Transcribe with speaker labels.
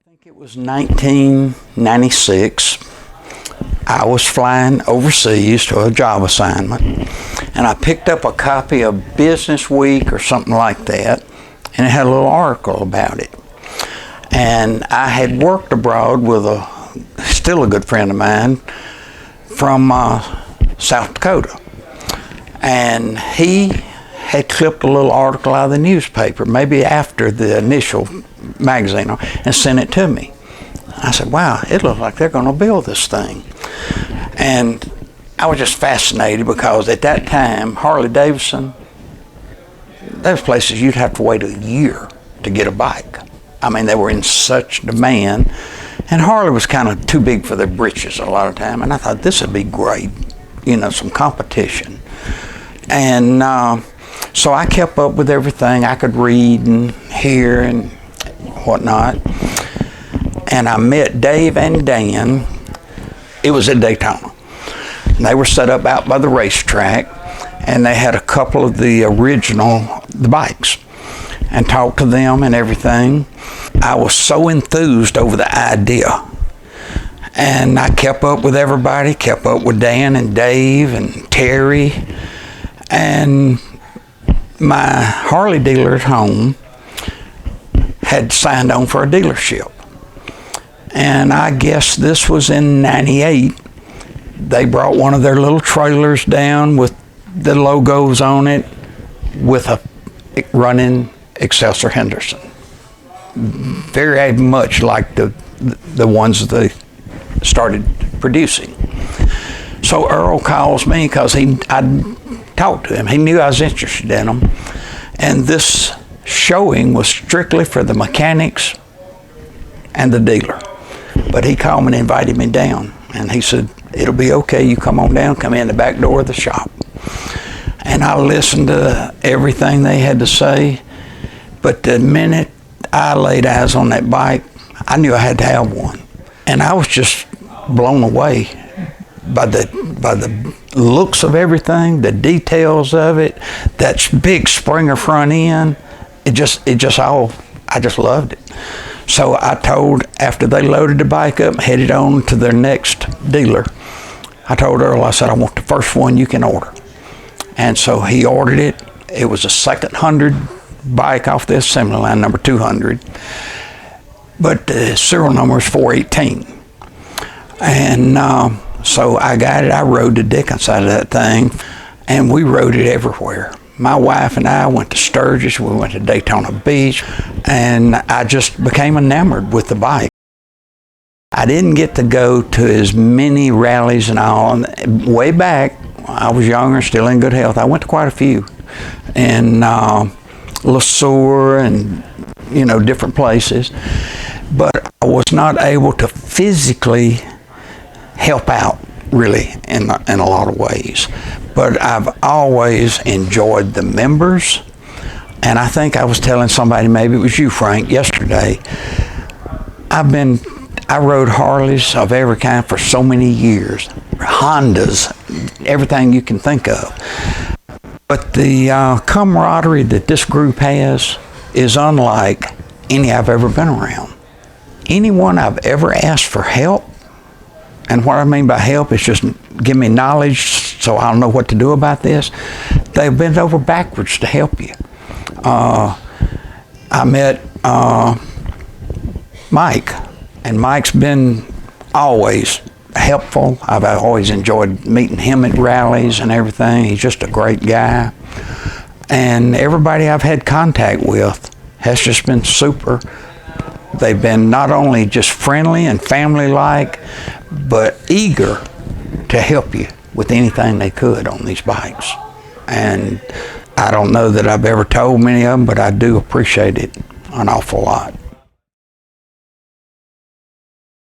Speaker 1: think it was 1996. I was flying overseas to a job assignment, and I picked up a copy of Business Week or something like that, and it had a little article about it. And I had worked abroad with still a good friend of mine from South Dakota, and he had clipped a little article out of the newspaper, maybe after the initial magazine, and sent it to me. I said, wow, it looks like they're going to build this thing. And I was just fascinated because at that time, Harley Davidson, those places you'd have to wait a year to get a bike. I mean, they were in such demand, and Harley was kind of too big for their britches a lot of time, and I thought this would be great, some competition. And so I kept up with everything I could read and hear and whatnot. And I met Dave and Dan. It was at Daytona. And they were set up out by the racetrack, and they had a couple of the bikes, and talked to them and everything. I was so enthused over the idea. And I kept up with everybody, kept up with Dan and Dave and Terry. And my Harley dealer at home had signed on for a dealership. And I guess this was in '98. They brought one of their little trailers down with the logos on it with a running Excelsior Henderson. Very much like the ones they started producing. So Earl calls me because I talked to him. He knew I was interested in them. And this showing was strictly for the mechanics and the dealer. But he called me and invited me down. And he said, it'll be okay, you come on down, come in the back door of the shop. And I listened to everything they had to say. But the minute I laid eyes on that bike, I knew I had to have one. And I was just blown away by the looks of everything, the details of it, that big Springer front end. I just loved it. So I told, after they loaded the bike up and headed on to their next dealer, I told Earl, I said, I want the first one you can order. And so he ordered it. It was a second 100 bike off the assembly line, number 200. But the serial number is 418. And so I got it. I rode the dickens out of that thing, and we rode it everywhere. My wife and I went to Sturgis, we went to Daytona Beach, and I just became enamored with the bike. I didn't get to go to as many rallies and all. Way back, I was younger, still in good health. I went to quite a few, in LeSueur and different places, but I was not able to physically help out really in a lot of ways. But I've always enjoyed the members, and I think I was telling somebody, maybe it was you, Frank, yesterday, I rode Harleys of every kind for so many years, Hondas, everything you can think of. But the camaraderie that this group has is unlike any I've ever been around. Anyone I've ever asked for help, and what I mean by help is just give me knowledge so I'll know what to do about this, they bent over backwards to help you. I met Mike, and Mike's been always helpful. I've always enjoyed meeting him at rallies and everything. He's just a great guy. And everybody I've had contact with has just been super. They've been not only just friendly and family-like, but eager to help you with anything they could on these bikes. And I don't know that I've ever told many of them, but I do appreciate it an awful lot.